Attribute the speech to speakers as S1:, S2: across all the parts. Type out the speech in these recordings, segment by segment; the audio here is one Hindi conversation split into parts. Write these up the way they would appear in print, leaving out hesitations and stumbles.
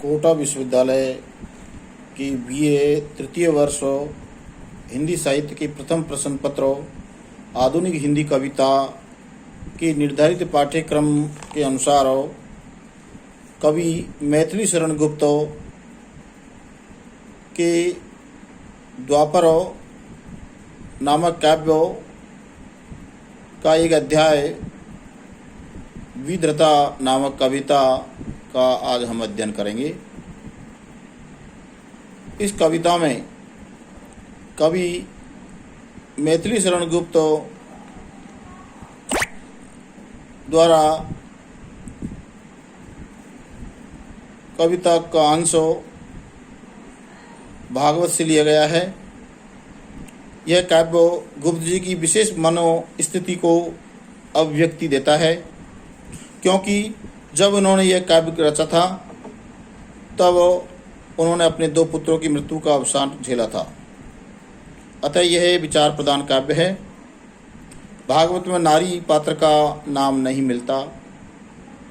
S1: कोटा विश्वविद्यालय की बीए तृतीय वर्ष हिंदी साहित्य के प्रथम प्रश्न पत्र आधुनिक हिंदी कविता के निर्धारित पाठ्यक्रम के अनुसार कवि मैथिली शरण गुप्त के द्वापर नामक काव्य का एक अध्याय विधृता नामक कविता का आज हम अध्ययन करेंगे। इस कविता में कवि मैथिली शरण गुप्त द्वारा कविता का अंश भागवत से लिया गया है। यह काव्य गुप्त जी की विशेष मनोस्थिति को अभिव्यक्ति देता है, क्योंकि जब उन्होंने यह काव्य रचा था तब उन्होंने अपने दो पुत्रों की मृत्यु का अवसान झेला था। अतः यह विचार प्रधान काव्य है। भागवत में नारी पात्र का नाम नहीं मिलता,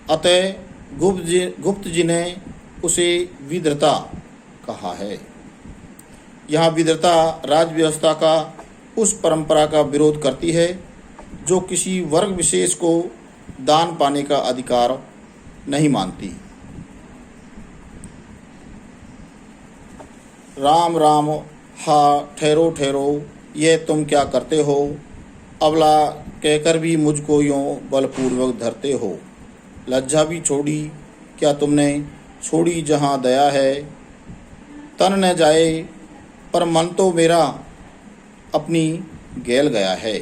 S1: अतः गुप्त जी ने उसे विधृता कहा है। यहाँ विधृता राज व्यवस्था का उस परंपरा का विरोध करती है जो किसी वर्ग विशेष को दान पाने का अधिकार नहीं मानती। राम राम हा ठहरो ठहरो, यह तुम क्या करते हो, अबला कहकर भी मुझको यूँ बलपूर्वक धरते हो। लज्जा भी छोड़ी क्या तुमने, छोड़ी जहाँ दया है। तन न जाए पर मन तो मेरा अपनी गैल गया है।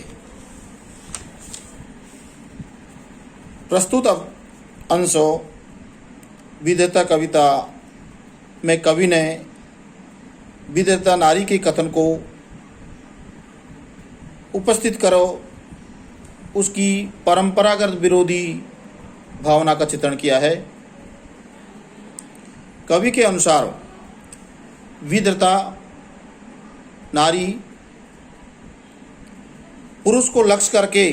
S1: प्रस्तुत अंश विधृता कविता में कवि ने विधृता नारी के कथन को उपस्थित करो उसकी परंपरागत विरोधी भावना का चित्रण किया है। कवि के अनुसार विधृता नारी पुरुष को लक्ष्य करके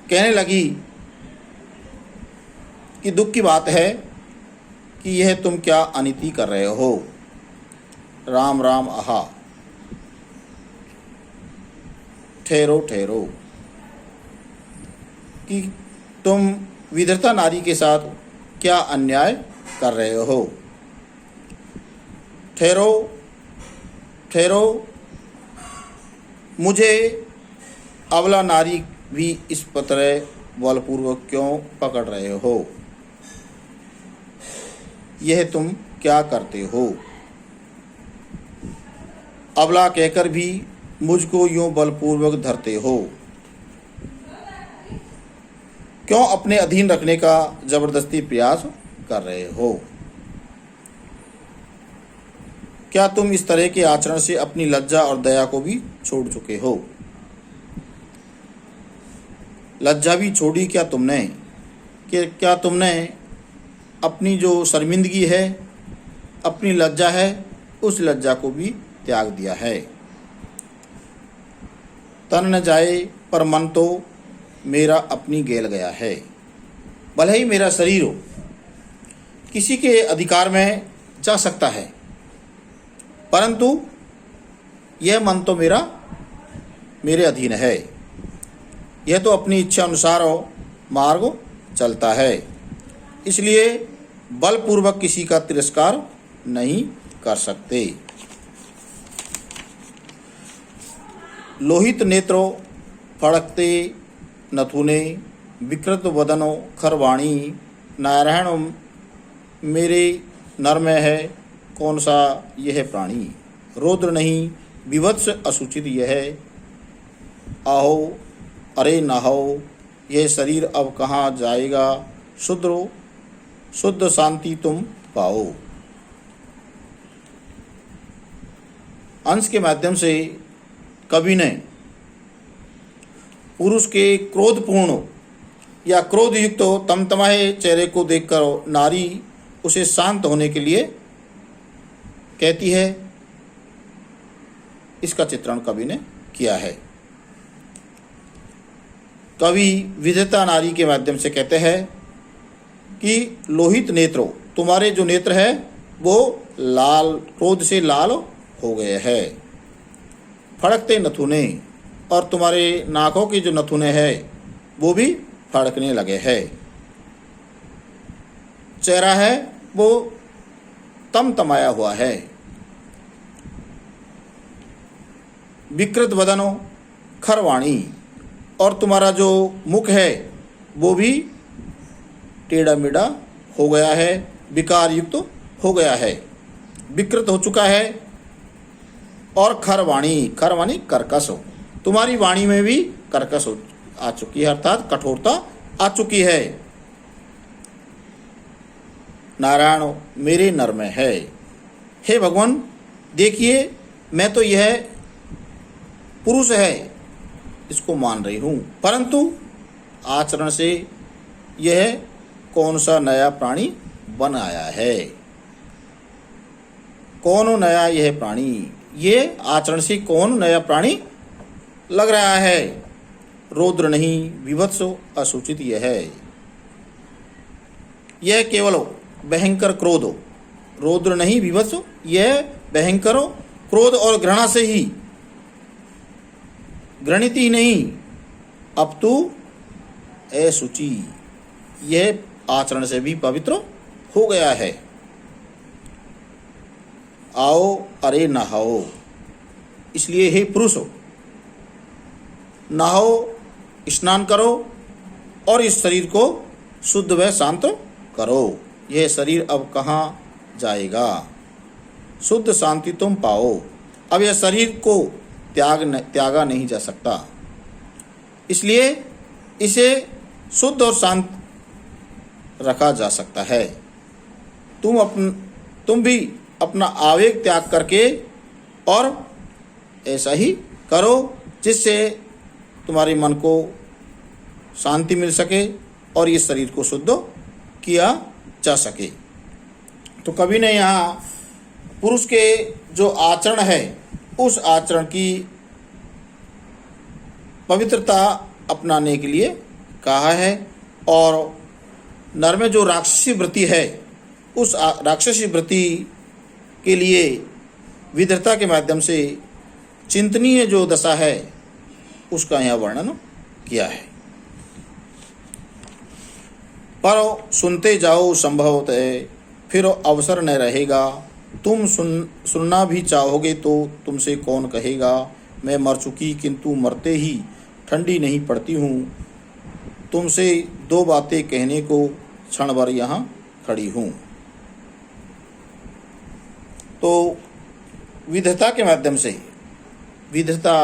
S1: कहने लगी कि दुख की बात है कि यह तुम क्या अनिति कर रहे हो। राम राम आहा ठहरो ठहरो, कि तुम विधृता नारी के साथ क्या अन्याय कर रहे हो। ठहरो ठहरो, मुझे अबला नारी भी इस पत्र बलपूर्वक क्यों पकड़ रहे हो। यह तुम क्या करते हो, अबला कहकर भी मुझको यूं बलपूर्वक धरते हो। क्यों अपने अधीन रखने का जबरदस्ती प्रयास कर रहे हो। क्या तुम इस तरह के आचरण से अपनी लज्जा और दया को भी छोड़ चुके हो। लज्जा भी छोड़ी क्या तुमने, कि क्या तुमने अपनी जो शर्मिंदगी है, अपनी लज्जा है, उस लज्जा को भी त्याग दिया है। तन न जाए पर मन तो मेरा अपनी गैल गया है। भले ही मेरा शरीर हो किसी के अधिकार में जा सकता है, परंतु यह मन तो मेरे अधीन है। यह तो अपनी इच्छा अनुसार मार्ग चलता है, इसलिए बलपूर्वक किसी का तिरस्कार नहीं कर सकते। लोहित नेत्रों फड़कते नथुने, विकृत वदनो खरवाणी, नारायण मेरे नर में है कौन सा यह प्राणी। रौद्र नहीं विभत्स असूचित यह, आहो अरे नहो, यह शरीर अब कहाँ जाएगा। शुद्ध शांति तुम पाओ। अंश के माध्यम से कवि ने पुरुष के क्रोधपूर्ण या क्रोधयुक्त तमतमाए चेहरे को देखकर नारी उसे शांत होने के लिए कहती है, इसका चित्रण कवि ने किया है। कवि विधृता नारी के माध्यम से कहते हैं कि लोहित नेत्रों तुम्हारे जो नेत्र है वो लाल, क्रोध से लाल हो गए हैं। फड़कते नथुने, और तुम्हारे नाकों के जो नथुने हैं वो भी फड़कने लगे हैं। चेहरा है वो तमतमाया हुआ है। विकृत बदनो खरवाणी, और तुम्हारा जो मुख है वो भी टेढ़ा मेढ़ा हो गया है, विकार युक्त हो गया है, विकृत हो चुका है। और खरवाणी, खरवाणी कर्कश हो, तुम्हारी वाणी में भी कर्कश हो आ चुकी है, अर्थात कठोरता आ चुकी है। नारायण मेरे नर में है। हे भगवान, देखिए मैं तो यह पुरुष है इसको मान रही हूँ, परंतु आचरण से यह कौन सा नया प्राणी बन आया है। कौन नया यह प्राणी, ये आचरण से कौन नया प्राणी लग रहा है। रौद्र नहीं, विभत्स असूचित यह है। यह केवल भयंकर क्रोध हो, रौद्र नहीं विभत्स, यह भयंकर हो, क्रोध और घृणा से ही, घृणित ही नहीं, अब तो असुचि, यह आचरण से भी पवित्र हो गया है। आओ अरे नहाओ, इसलिए हे पुरुष नहाओ, स्नान करो और इस शरीर को शुद्ध व शांत करो। यह शरीर अब कहाँ जाएगा, शुद्ध शांति तुम पाओ। अब यह शरीर को त्यागा नहीं जा सकता, इसलिए इसे शुद्ध और शांत रखा जा सकता है। तुम भी अपना आवेग त्याग करके और ऐसा ही करो जिससे तुम्हारे मन को शांति मिल सके और इस शरीर को शुद्ध किया जा सके। तो कवि ने यहाँ पुरुष के जो आचरण है उस आचरण की पवित्रता अपनाने के लिए कहा है, और नर में जो राक्षसी वृत्ति है उस राक्षसी वृत्ति के लिए विधरता के माध्यम से चिंतनीय जो दशा है उसका यहाँ वर्णन किया है। पर सुनते जाओ संभवतः फिर अवसर न रहेगा, तुम सुनना भी चाहोगे तो तुमसे कौन कहेगा। मैं मर चुकी किंतु मरते ही ठंडी नहीं पड़ती हूँ, तुमसे दो बातें कहने को क्षण भर यहाँ खड़ी हूँ। तो विधता के माध्यम से, विधता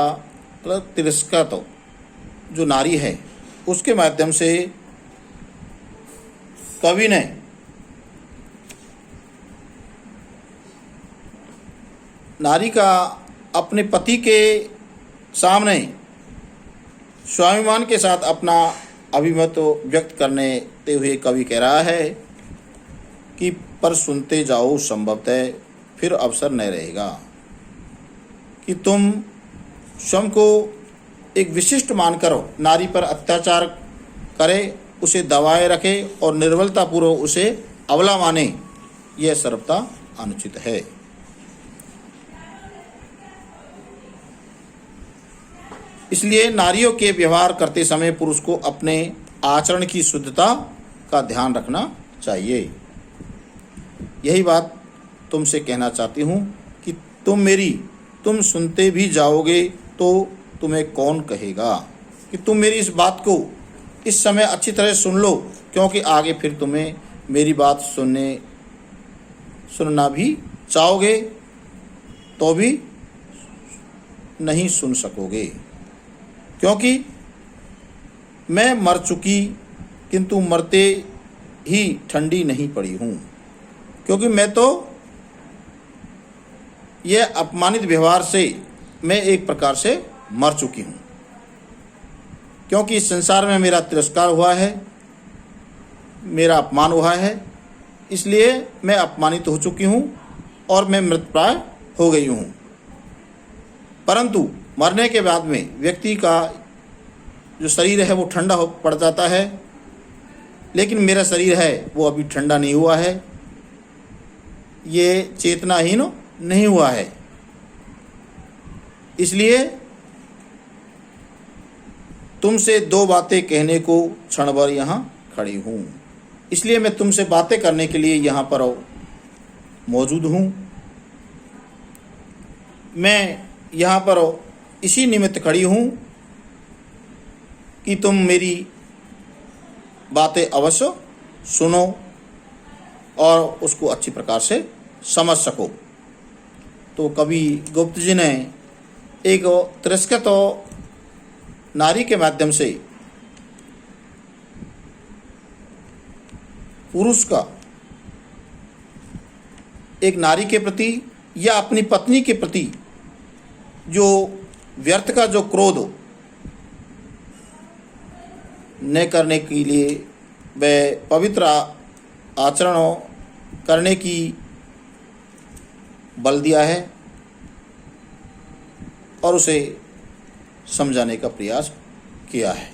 S1: मतलब तिरस्कृत जो नारी है उसके माध्यम से कवि ने नारी का अपने पति के सामने स्वाभिमान के साथ अपना अभिमत व्यक्त करने हुए कवि कह रहा है कि पर सुनते जाओ संभवतः फिर अवसर नहीं रहेगा, कि तुम स्वयं को एक विशिष्ट मानकर नारी पर अत्याचार करे, उसे दबाए रखे और निर्बलतापूर्वक उसे अबला माने, यह सर्वथा अनुचित है। इसलिए नारियों के व्यवहार करते समय पुरुष को अपने आचरण की शुद्धता का ध्यान रखना चाहिए। यही बात तुमसे कहना चाहती हूँ कि तुम सुनते भी जाओगे तो तुम्हें कौन कहेगा, कि तुम मेरी इस बात को इस समय अच्छी तरह सुन लो, क्योंकि आगे फिर तुम्हें मेरी बात सुनना भी चाहोगे तो भी नहीं सुन सकोगे, क्योंकि मैं मर चुकी किंतु मरते ही ठंडी नहीं पड़ी हूँ, क्योंकि मैं तो यह अपमानित व्यवहार से मैं एक प्रकार से मर चुकी हूँ, क्योंकि इस संसार में मेरा तिरस्कार हुआ है, मेरा अपमान हुआ है, इसलिए मैं अपमानित हो चुकी हूँ और मैं मृतप्राय हो गई हूँ। परंतु मरने के बाद में व्यक्ति का जो शरीर है वो ठंडा पड़ जाता है, लेकिन मेरा शरीर है वो अभी ठंडा नहीं हुआ है, ये चेतनाहीन नहीं हुआ है। इसलिए तुमसे दो बातें कहने को क्षण भर यहाँ खड़ी हूँ। इसलिए मैं तुमसे बातें करने के लिए यहाँ पर मौजूद हूँ। मैं यहाँ पर इसी निमित्त खड़ी हूँ कि तुम मेरी बातें अवश्य सुनो और उसको अच्छी प्रकार से समझ सको। तो कवि गुप्त जी ने एक तिरस्कृत नारी के माध्यम से पुरुष का एक नारी के प्रति या अपनी पत्नी के प्रति जो व्यर्थ का जो क्रोध न करने के लिए वह पवित्र आचरण करने की बल दिया है और उसे समझाने का प्रयास किया है।